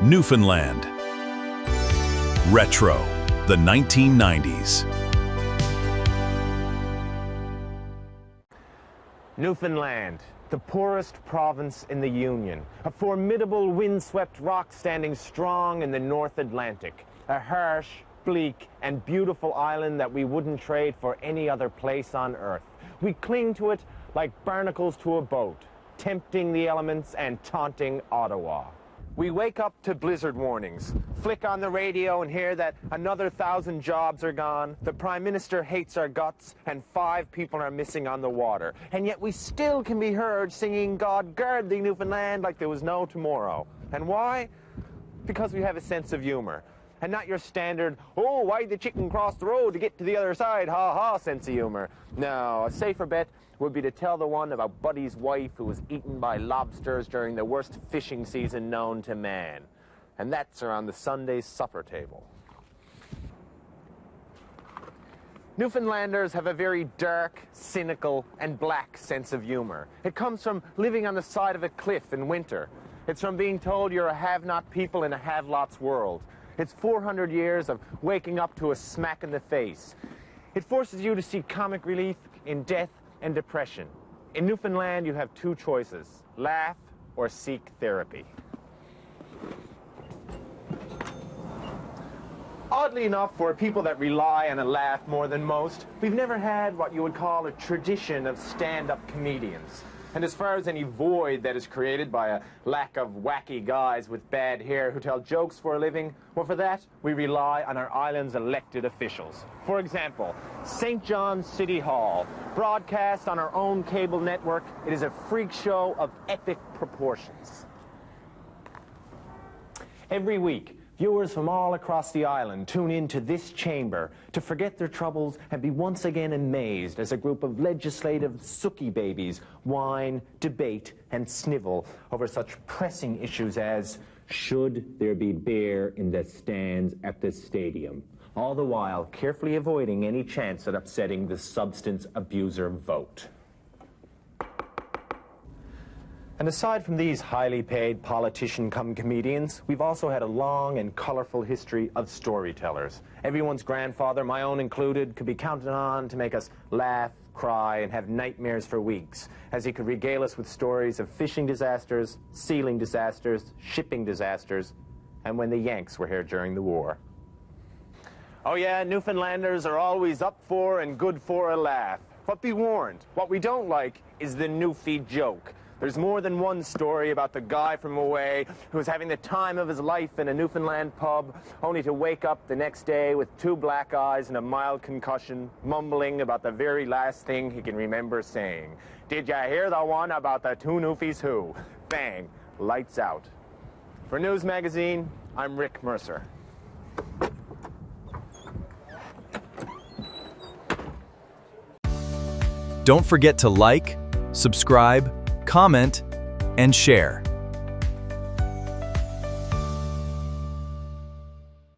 Newfoundland. Retro, the 1990s. Newfoundland, the poorest province in the Union, a formidable windswept rock standing strong in the North Atlantic, a harsh, bleak, and beautiful island that we wouldn't trade for any other place on Earth. We cling to it like barnacles to a boat, tempting the elements and taunting Ottawa. We wake up to blizzard warnings, flick on the radio and hear that another 1,000 jobs are gone, the Prime Minister hates our guts, and 5 people are missing on the water. And yet we still can be heard singing God Guard Thee Newfoundland like there was no tomorrow. And why? Because we have a sense of humor. And not your standard, oh, why'd the chicken cross the road to get to the other side, ha-ha sense of humor. No, a safer bet would be to tell the one about Buddy's wife who was eaten by lobsters during the worst fishing season known to man. And that's around the Sunday supper table. Newfoundlanders have a very dark, cynical, and black sense of humor. It comes from living on the side of a cliff in winter. It's from being told you're a have-not people in a have-lots world. It's 400 years of waking up to a smack in the face. It forces you to seek comic relief in death and depression. In Newfoundland, you have 2 choices: laugh or seek therapy. Oddly enough, for people that rely on a laugh more than most, we've never had what you would call a tradition of stand-up comedians. And as far as any void that is created by a lack of wacky guys with bad hair who tell jokes for a living, well, for that, we rely on our island's elected officials. For example, St. John's City Hall, broadcast on our own cable network, it is a freak show of epic proportions. Every week, viewers from all across the island tune in to this chamber to forget their troubles and be once again amazed as a group of legislative sookie babies whine, debate, and snivel over such pressing issues as, should there be beer in the stands at the stadium? All the while carefully avoiding any chance at upsetting the substance abuser vote. And aside from these highly paid politician-cum-comedians, we've also had a long and colorful history of storytellers. Everyone's grandfather, my own included, could be counted on to make us laugh, cry, and have nightmares for weeks, as he could regale us with stories of fishing disasters, sealing disasters, shipping disasters, and when the Yanks were here during the war. Oh yeah, Newfoundlanders are always up for and good for a laugh. But be warned, what we don't like is the Newfie joke. There's more than one story about the guy from away who was having the time of his life in a Newfoundland pub, only to wake up the next day with 2 black eyes and a mild concussion, mumbling about the very last thing he can remember saying. Did ya hear the one about the 2 Newfies who? Bang, lights out. For News Magazine, I'm Rick Mercer. Don't forget to like, subscribe, comment, and share.